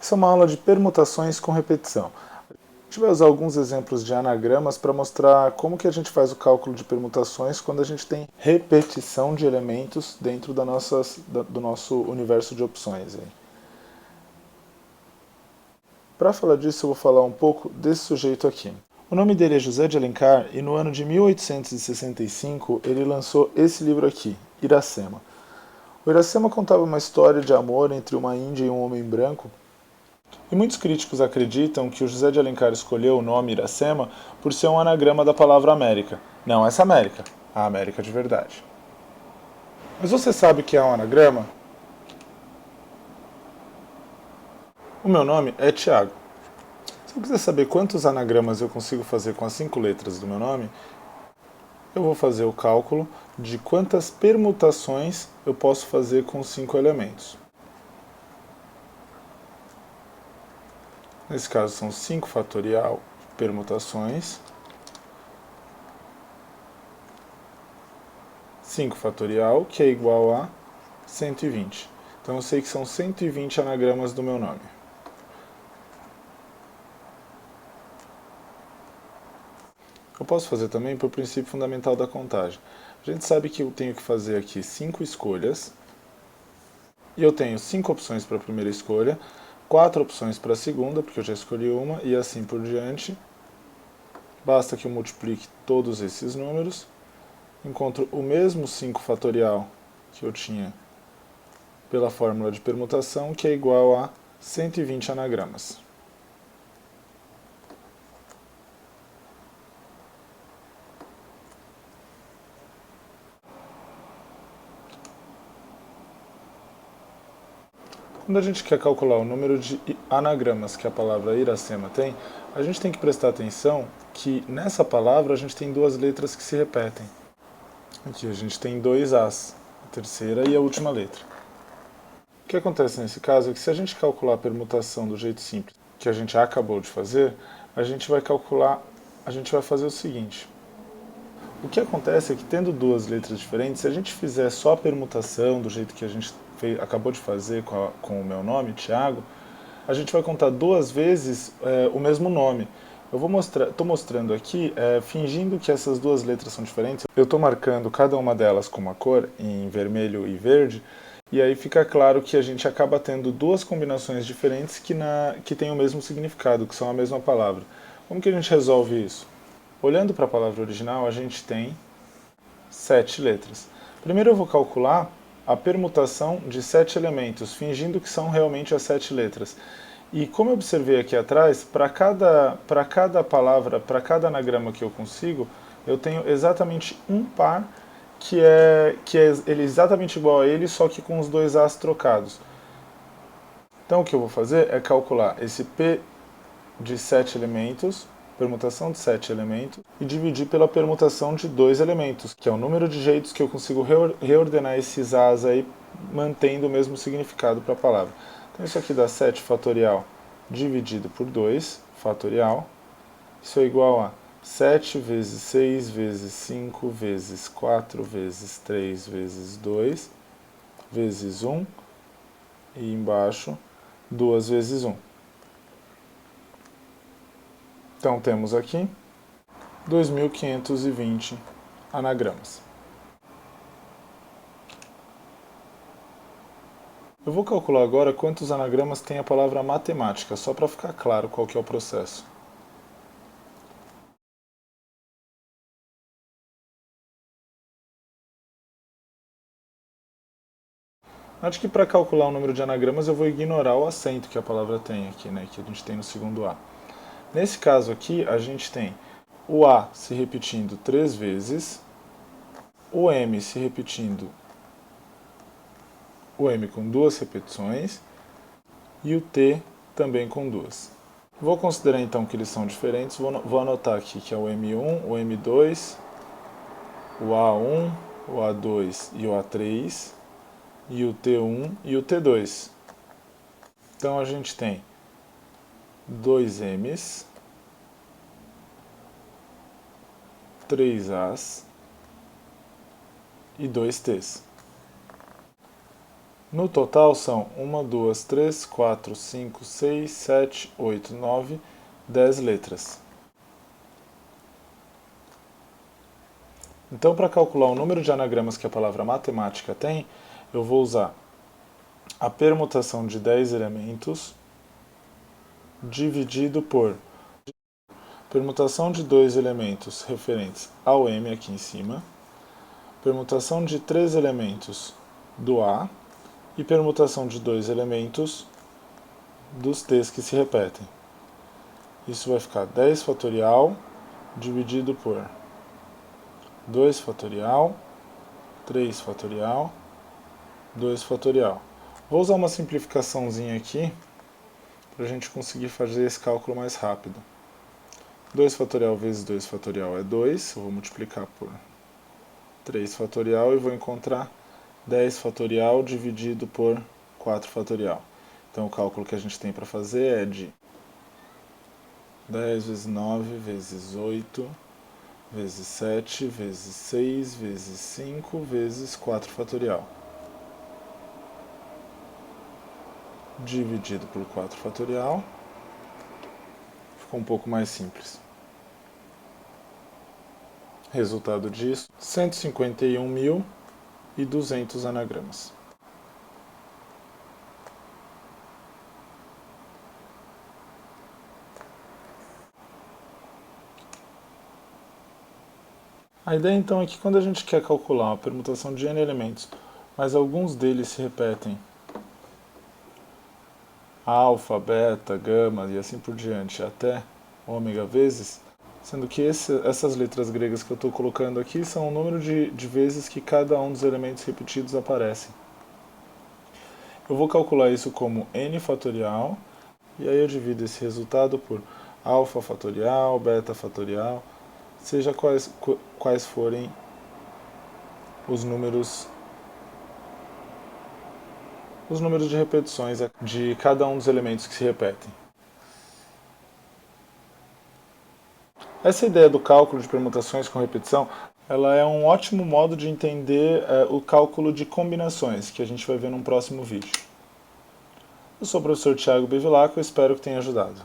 Essa é uma aula de permutações com repetição. A gente vai usar alguns exemplos de anagramas para mostrar como que a gente faz o cálculo de permutações quando a gente tem repetição de elementos dentro do nosso universo de opções. Para falar disso, eu vou falar um pouco desse sujeito aqui. O nome dele é José de Alencar e no ano de 1865 ele lançou esse livro aqui, Iracema. O Iracema contava uma história de amor entre uma índia e um homem branco. E muitos críticos acreditam que o José de Alencar escolheu o nome Iracema por ser um anagrama da palavra América. Não essa América, a América de verdade. Mas você sabe o que é um anagrama? O meu nome é Tiago. Se eu quiser saber quantos anagramas eu consigo fazer com as 5 letras do meu nome, eu vou fazer o cálculo de quantas permutações eu posso fazer com 5 elementos. Nesse caso são 5 fatorial permutações, 5 fatorial, que é igual a 120. Então eu sei que são 120 anagramas do meu nome. Eu posso fazer também por princípio fundamental da contagem. A gente sabe que eu tenho que fazer aqui 5 escolhas, e eu tenho 5 opções para a primeira escolha, 4 opções para a segunda, porque eu já escolhi uma, e assim por diante. Basta que eu multiplique todos esses números, encontro o mesmo 5 fatorial que eu tinha pela fórmula de permutação, que é igual a 120 anagramas. Quando a gente quer calcular o número de anagramas que a palavra Iracema tem, a gente tem que prestar atenção que nessa palavra a gente tem 2 letras que se repetem. Aqui a gente tem 2 As, a terceira e a última letra. O que acontece nesse caso é que se a gente calcular a permutação do jeito simples que a gente acabou de fazer, a gente vai fazer o seguinte. O que acontece é que tendo 2 letras diferentes, se a gente fizer só a permutação do jeito que a gente acabou de fazer com o meu nome, Tiago, a gente vai contar 2 vezes o mesmo nome. Estou mostrando aqui, fingindo que essas 2 letras são diferentes. Eu estou marcando cada uma delas com uma cor, em vermelho e verde, e aí fica claro que a gente acaba tendo 2 combinações diferentes que têm o mesmo significado, que são a mesma palavra. Como que a gente resolve isso? Olhando para a palavra original, a gente tem 7 letras. Primeiro eu vou calcular a permutação de 7 elementos, fingindo que são realmente as 7 letras. E como eu observei aqui atrás, para cada palavra, para cada anagrama que eu consigo, eu tenho exatamente um par ele é exatamente igual a ele, só que com os 2 As trocados. Então o que eu vou fazer é calcular esse P de 7 elementos, permutação de 7 elementos, e dividir pela permutação de 2 elementos, que é o número de jeitos que eu consigo reordenar esses As aí, mantendo o mesmo significado para a palavra. Então isso aqui dá 7 fatorial dividido por 2 fatorial. Isso é igual a 7 vezes 6 vezes 5 vezes 4 vezes 3 vezes 2 vezes 1 e embaixo 2 vezes 1. Então temos aqui 2.520 anagramas. Eu vou calcular agora quantos anagramas tem a palavra matemática, só para ficar claro qual que é o processo. Acho que para calcular o número de anagramas eu vou ignorar o acento que a palavra tem aqui, né, que a gente tem no segundo A. Nesse caso aqui, a gente tem o A se repetindo 3 vezes, o M se repetindo, o M com 2 repetições, e o T também com 2. Vou considerar então que eles são diferentes, vou anotar aqui que é o M1, o M2, o A1, o A2 e o A3, e o T1 e o T2. Então a gente tem 2 M's, 3 A's e 2 T's. No total são 1, 2, 3, 4, 5, 6, 7, 8, 9, 10 letras. Então, para calcular o número de anagramas que a palavra matemática tem, eu vou usar a permutação de 10 elementos dividido por permutação de 2 elementos referentes ao M aqui em cima, permutação de 3 elementos do A e permutação de 2 elementos dos T's que se repetem. Isso vai ficar 10 fatorial dividido por 2 fatorial, 3 fatorial, 2 fatorial. Vou usar uma simplificaçãozinha aqui para a gente conseguir fazer esse cálculo mais rápido. 2 fatorial vezes 2 fatorial é 2, eu vou multiplicar por 3 fatorial e vou encontrar 10 fatorial dividido por 4 fatorial. Então o cálculo que a gente tem para fazer é de 10 vezes 9 vezes 8 vezes 7 vezes 6 vezes 5 vezes 4 fatorial. Dividido por 4 fatorial. Ficou um pouco mais simples. Resultado disso, 151.200 anagramas. A ideia então é que quando a gente quer calcular uma permutação de n elementos, mas alguns deles se repetem, alfa, beta, gama e assim por diante, até ômega vezes, sendo que essas letras gregas que eu estou colocando aqui são o número de vezes que cada um dos elementos repetidos aparecem. Eu vou calcular isso como n fatorial, e aí eu divido esse resultado por alfa fatorial, beta fatorial, seja quais forem os números de repetições de cada um dos elementos que se repetem. Essa ideia do cálculo de permutações com repetição, ela é um ótimo modo de entender o cálculo de combinações, que a gente vai ver num próximo vídeo. Eu sou o professor Thiago Bevilacqua e espero que tenha ajudado.